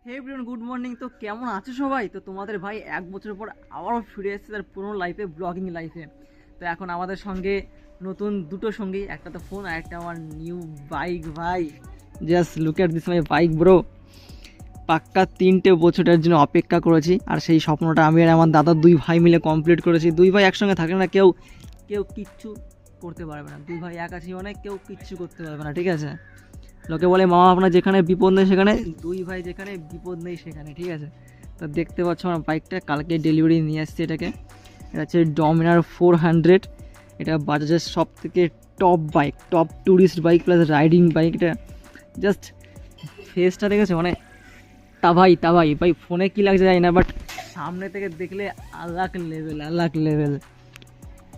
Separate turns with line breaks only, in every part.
হে everyone, good morning. তো কেমন আছো সবাই? তো তোমাদের ভাই এক বছর পর আবারও ফিরে এসেছে তার পুরনো লাইফে, ব্লগিং লাইফে। তো এখন আমাদের সঙ্গে নতুন দুটো সঙ্গী, একটা তো ফোন আর একটা আমার নিউ বাইক। ভাই just look at this my bike bro. পাক্কা 3 বছরের জন্য অপেক্ষা করেছি, আর সেই স্বপ্নটা আমি আর আমার দাদা দুই ভাই মিলে কমপ্লিট করেছি। দুই ভাই একসঙ্গে থাকলে না কেউ কেউ কিচ্ছু করতে পারবে না। দুই ভাই এক আছি মানে কেউ কিচ্ছু করতে পারবে না, ঠিক আছে? লোকে বলে মামা আপনার যেখানে বিপদ নেই সেখানে, দুই ভাই যেখানে বিপদ নেই সেখানে, ঠিক আছে? তো দেখতে পাচ্ছ আমার বাইকটা কালকে ডেলিভারি নিয়ে আসছে। এটা হচ্ছে ডমিনার 400। এটা বাজাজের সব থেকে top bike, top tourist bike plus riding bike. এটা জাস্ট ফেসটা দেখেছে মানে তাবাই ভাই। ফোনে কী লাগছে জানি না, বাট সামনে থেকে দেখলে আলাক লেভেল।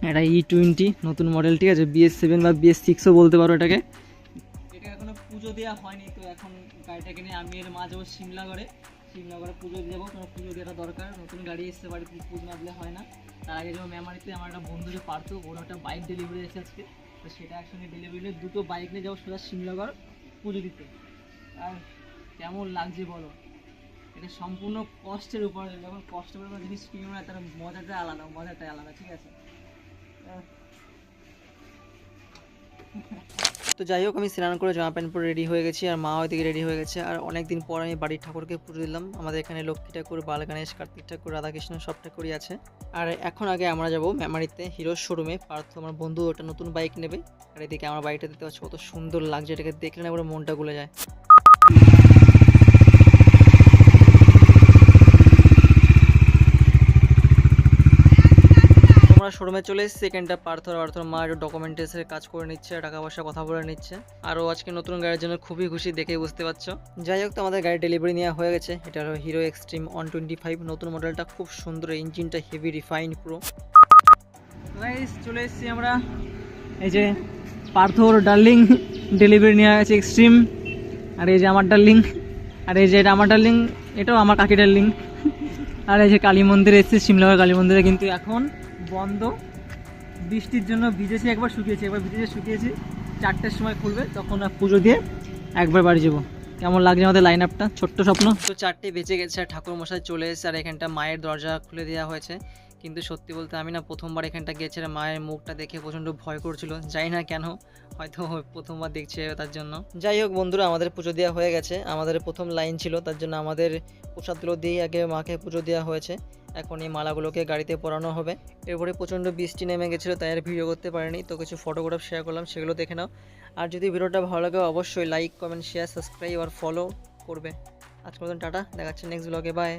এটা E20 নতুন মডেল, ঠিক আছে? BS7 বা BS6ও বলতে পারো এটাকে। এটা এখনো পুজো দেওয়া হয়নি, তো এখন গাড়িটাকে নিয়ে আমি এর মা যাবো সিমলাগড়ে পুজো দিয়ে যাবো। কারণ পুজো দেওয়াটা দরকার, নতুন গাড়ি এসছে বাড়িতে, পুজো না দিলে হয় না। তার আগে যাবো মেমারিতে, আমার একটা বন্ধু যে পারতো, ওর একটা বাইক ডেলিভারি এসে আজকে। তো সেটা একসঙ্গে ডেলিভারি নিয়ে দুটো বাইক নিয়ে যাবো সোজা সিমলাগড় পুজো দিতে। আর কেমন লাগছে বলো? এটা সম্পূর্ণ কষ্টের উপরে, যখন কষ্ট করে কোনো জিনিস কিনবো না তার মজাটাই আলাদা, ঠিক আছে? তো যাই হোক, আমি স্নান করে জামা প্যান্ট পরে রেডি হয়ে গেছি, আর মা ওইদিকে রেডি হয়ে গেছে। আর অনেকদিন পর আমি বাড়ির ঠাকুরকে পুজো দিলাম। আমাদের এখানে লক্ষ্মী ঠাকুর, বাল গণেশ, কার্তিক ঠাকুর, রাধাকৃষ্ণ সব ঠাকুরই আছে। আর এখন আগে আমরা যাবো মেমারিতে হিরোর শোরুমে। পার্থ আমার বন্ধু ওটা নতুন বাইক নেবে। আর এদিকে আমার বাইকটা দেখতে পাচ্ছি কত সুন্দর লাগছে, এটাকে দেখলে না পুরো মনটা গলে যায়। আমরা শোরুমে চলে এসেছি। সেকেন্ডটা পার্থর মা একটু ডকুমেন্টেশনের কাজ করে নিচ্ছে, টাকা পয়সা কথা বলে নিচ্ছে। আরও আজকে নতুন গাড়ির জন্য খুবই খুশি, দেখেই বুঝতে পারছো। যাই হোক, তো আমাদের গাড়ি ডেলিভারি নেওয়া হয়ে গেছে। এটা হলো হিরো এক্সট্রিম 125 নতুন মডেলটা, খুব সুন্দর, ইঞ্জিনটা হেভি রিফাইন পুরো। গাইস চলে এসেছি আমরা, এই যে পার্থর ডার্লিং ডেলিভারি নেওয়া গেছে এক্সট্রিম। আর এই যে আমার ডার্লিং, আর এই যে এটা আমার ডার্লিং, এটাও আমার কাকি ডার্লিং। আর এই যে কালী মন্দিরে এসেছি, সিমলাগড় কালী মন্দিরে, কিন্তু এখন বন্ধ বৃষ্টির জন্য। ভিজেছি একবার, শুকিয়েছি একবার, শুকিয়েছি। 4টের সময় খুলবে, তখন পুজো দিয়ে একবার বাড়ি যাবো। কেমন লাগছে আমাদের লাইন আপটা, ছোট্ট স্বপ্ন। তো 4টে বেজে গেছে, আর ঠাকুর মশাই চলে এসেছে। আর এখানটা মায়ের দরজা খুলে দেওয়া হয়েছে। কিন্তু সত্যি বলতে আমি না প্রথমবার এখানটা গেছি, আর মায়ের মুখটা দেখে প্রচণ্ড ভয় করছিল, জানি না কেন, হয়তো প্রথমবার দেখছে তার জন্য। যাই হোক বন্ধুরা, আমাদের পুজো দেওয়া হয়ে গেছে। আমাদের প্রথম লাইন ছিল, তার জন্য আমাদের প্রসাদগুলো দিয়েই আগে মাকে পুজো দেওয়া হয়েছে। এখন এই মালাগুলোকে গাড়িতে পরানো হবে। এরপরে প্রচণ্ড বৃষ্টি নেমে গেছিলো, তাই আর ভিডিও করতে পারিনি। তো কিছু ফটোগ্রাফ শেয়ার করলাম, সেগুলো দেখে নাও। আর যদি ভিডিওটা ভালো লাগে অবশ্যই লাইক, কমেন্ট, শেয়ার, সাবস্ক্রাইব আর ফলো করবে। আজকের মতন টাটা, দেখাচ্ছে নেক্সট ব্লগে, বাই।